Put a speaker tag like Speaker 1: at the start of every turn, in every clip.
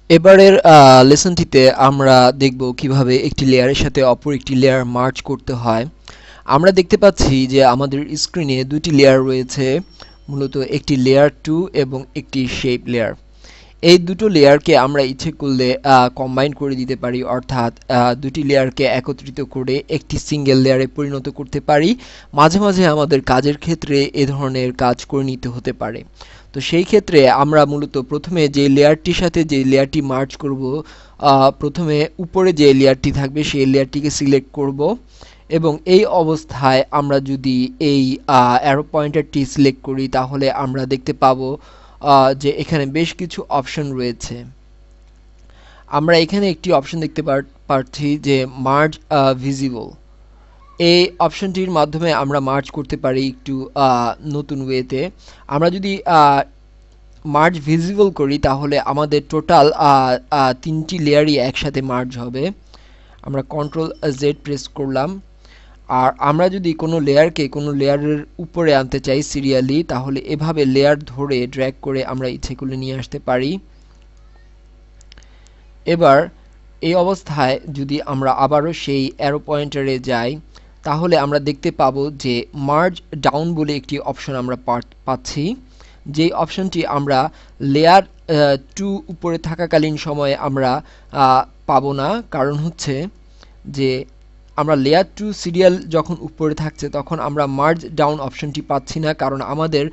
Speaker 1: এবারের লেসনটিতে আমরা দেখব কিভাবে একটি লেয়ারের সাথে অপর একটি লেয়ার মার্জ করতে হয়। আমরা দেখতে পাচ্ছি যে আমাদের স্ক্রিনে দুটি লেয়ার রয়েছে, মূলত একটি লেয়ার 2 এবং একটি শেপ লেয়ার। এই দুটো লেয়ারকে আমরা ইচ্ছে করলে কম্বাইন করে দিতে পারি, অর্থাৎ দুটি লেয়ারকে একত্রিত করে একটি সিঙ্গেল লেয়ারে পরিণত করতে পারি। মাঝে মাঝে আমাদের কাজের ক্ষেত্রে এ ধরনের কাজ করে নিতে হতে পারে। তো সেই ক্ষেত্রে আমরা মূলত প্রথমে যে লেয়ারটির সাথে যে লেয়ারটি মার্জ করব, প্রথমে উপরে যে লেয়ারটি থাকবে সেই লেয়ারটিকে সিলেক্ট করব এবং এই অবস্থায় আমরা যদি এই অ্যারো পয়েন্টারটি সিলেক্ট করি তাহলে আমরা দেখতে পাবো যে এখানে বেশ কিছু অপশন রয়েছে। আমরা এখানে একটি অপশন দেখতে পাচ্ছি যে মার্জ ভিজিবল। এই অপশনটির মাধ্যমে আমরা মার্জ করতে পারি একটু নতুন ওয়েতে। আমরা যদি মার্জ ভিজিবল করি তাহলে আমাদের টোটাল তিনটি লেয়ারই একসাথে মার্জ হবে। আমরা কন্ট্রোল জেড প্রেস করলাম। আর আমরা যদি কোনো লেয়ারকে কোনো লেয়ারের উপরে আনতে চাই সিরিয়ালি, তাহলে এভাবে লেয়ার ধরে ড্র্যাগ করে আমরা ইচ্ছে করলে নিয়ে আসতে পারি। এবার এই অবস্থায় যদি আমরা আবারও সেই অ্যারো পয়েন্টারে যাই তাহলে আমরা দেখতে পাবো যে মার্জ ডাউন বলে একটি অপশন আমরা পাচ্ছি, যেই অপশনটি আমরা লেয়ার 2 উপরে থাকাকালীন সময়ে আমরা পাবো না। কারণ হচ্ছে যে আমরা লেয়ার 2 সিরিয়াল যখন উপরে থাকছে তখন আমরা মার্জ ডাউন অপশনটি পাচ্ছি না, কারণ আমাদের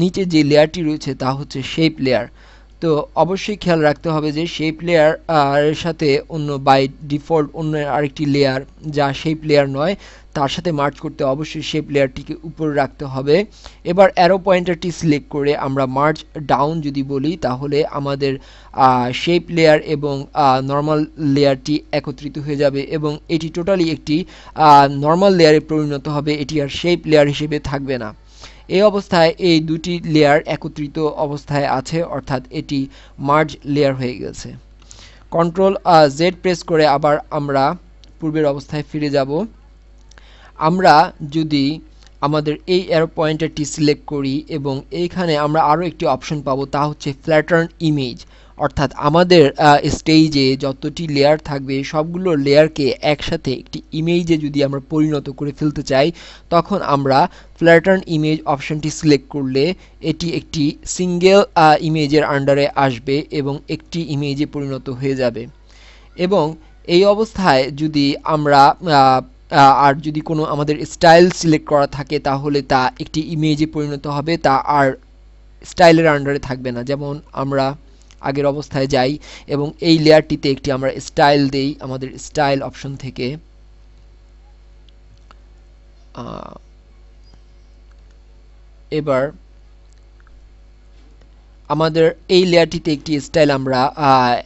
Speaker 1: নিচে যে লেয়ারটি রয়েছে তা হচ্ছে শেপ লেয়ার। তো অবশ্যই খেয়াল রাখতে হবে যে শেপ লেয়ার এর সাথে অন্য বাই ডিফল্ট অন্য আরেকটি লেয়ার যা শেপ লেয়ার নয় তার সাথে মার্জ করতে অবশ্যই শেপ লেয়ারটিকে উপরে রাখতে হবে। এবার অ্যারো পয়েন্টারটি সিলেক্ট করে আমরা মার্জ ডাউন যদি বলি তাহলে আমাদের শেপ লেয়ার এবং নর্মাল লেয়ারটি একত্রিত হয়ে যাবে এবং এটি টোটালি একটি নর্মাল লেয়ারে পরিণত হবে, এটি আর শেপ লেয়ার হিসেবে থাকবে না। এই অবস্থায় এই দুটি লেয়ার একত্রিত অবস্থায় আছে, অর্থাৎ এটি মার্জ লেয়ার হয়ে গেছে। কন্ট্রোল জেড প্রেস করে আবার আমরা পূর্বের অবস্থায় ফিরে যাব। আমরা যদি আমাদের এই অ্যারো পয়েন্টারটি সিলেক্ট করি এবং এইখানে আমরা আরও একটি অপশন পাবো, তা হচ্ছে ফ্ল্যাটার্ন ইমেজ। অর্থাৎ আমাদের স্টেজে যতটি লেয়ার থাকবে সবগুলো লেয়ারকে একসাথে একটি ইমেজে যদি আমরা পরিণত করে ফেলতে চাই তখন আমরা ফ্ল্যাটার্ন ইমেজ অপশনটি সিলেক্ট করলে এটি একটি সিঙ্গেল ইমেজের আন্ডারে আসবে এবং একটি ইমেজে পরিণত হয়ে যাবে। এবং এই অবস্থায় যদি আমরা আর যদি কোনো আমাদের স্টাইল সিলেক্ট করা থাকে তাহলে তা একটি ইমেজে পরিণত হবে, তা আর স্টাইলের আন্ডারে থাকবে না। যেমন আমরা আগের অবস্থায় যাই এবং এই লেয়ারটিতে একটি আমরা স্টাইল দেই আমাদের স্টাইল অপশন থেকে। এবার আমাদের এই লেয়ারটিতে একটি স্টাইল আমরা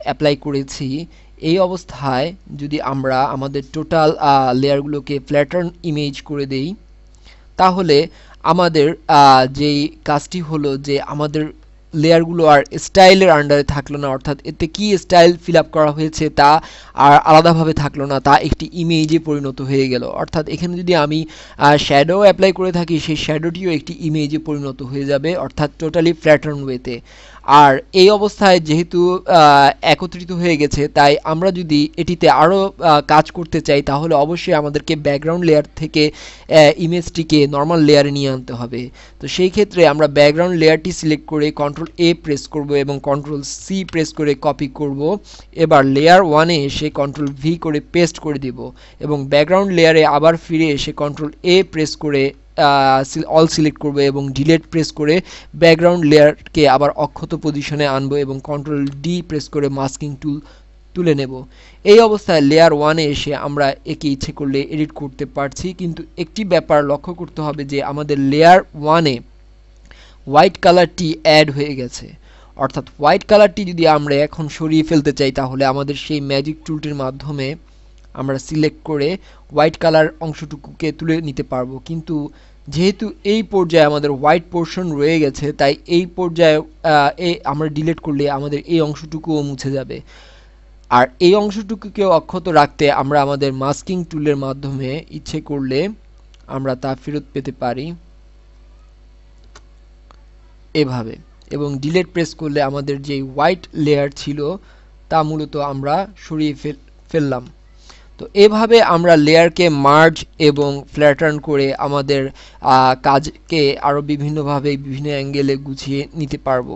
Speaker 1: অ্যাপ্লাই করেছি। এই অবস্থায় যদি আমরা আমাদের টোটাল লেয়ারগুলোকে ফ্ল্যাটার্ন ইমেজ করে দেই তাহলে আমাদের যেই কাজটি হলো যে আমাদের লেয়ারগুলো আর স্টাইলের আন্ডারে থাকলো না, অর্থাৎ এতে কি স্টাইল ফিল আপ করা হয়েছে তা আর আলাদাভাবে থাকলো না, তা একটি ইমেজে পরিণত হয়ে গেল। অর্থাৎ এখানে যদি আমি শ্যাডো অ্যাপ্লাই করে থাকি সেই শ্যাডোটিও একটি ইমেজে পরিণত হয়ে যাবে, অর্থাৎ টোটালি ফ্ল্যাটার্ন ওয়েতে। আর এই অবস্থায় যেহেতু একত্রিত হয়ে গেছে তাই আমরা যদি এটিতে আরও কাজ করতে চাই তাহলে অবশ্যই আমাদেরকে ব্যাকগ্রাউন্ড লেয়ার থেকে ইমেজটিকে নর্মাল লেয়ারে নিয়ে আনতে হবে। তো সেই ক্ষেত্রে আমরা ব্যাকগ্রাউন্ড লেয়ারটি সিলেক্ট করে কন্ট্রোল এ প্রেস করব এবং কন্ট্রোল সি প্রেস করে কপি করব। এবার লেয়ার 1-এ এসে কন্ট্রোল ভি করে পেস্ট করে দেব এবং ব্যাকগ্রাউন্ড লেয়ারে আবার ফিরে এসে কন্ট্রোল এ প্রেস করে অল সিলেক্ট করব এবং ডিলিট প্রেস করে ব্যাকগ্রাউন্ড লেয়ারকে আবার অক্ষত পজিশনে আনবো এবং কন্ট্রোল ডি প্রেস করে মাস্কিং টুল তুলে নেব। এই অবস্থায় লেয়ার 1-এ এসে আমরা একে ইচ্ছে করলে এডিট করতে পারছি, কিন্তু একটি ব্যাপার লক্ষ্য করতে হবে যে আমাদের লেয়ার 1-এ হোয়াইট কালারটি অ্যাড হয়ে গেছে। অর্থাৎ হোয়াইট কালারটি যদি আমরা এখন সরিয়ে ফেলতে চাই তাহলে আমাদের সেই ম্যাজিক টুলটির মাধ্যমে আমরা সিলেক্ট করে হোয়াইট কালার অংশটুকুকে তুলে নিতে পারবো। কিন্তু যেহেতু এই পর্যায়ে আমাদের হোয়াইট পোর্শন রয়ে গেছে তাই এই পর্যায়ে আমরা ডিলিট করলে আমাদের এই অংশটুকুও মুছে যাবে। আর এই অংশটুকুকে অক্ষত রাখতে আমরা আমাদের মাস্কিং টুলের মাধ্যমে ইচ্ছে করলে আমরা তা ফেরত পেতে পারি এভাবে, এবং ডিলিট প্রেস করলে আমাদের যে হোয়াইট লেয়ার ছিল তা মূলত আমরা সরিয়ে ফেললাম। তো এভাবে আমরা লেয়ারকে মার্জ এবং ফ্ল্যাটার্ন করে আমাদের কাজকে আরো বিভিন্নভাবে বিভিন্ন অ্যাঙ্গেলে গুছিয়ে নিতে পারবো।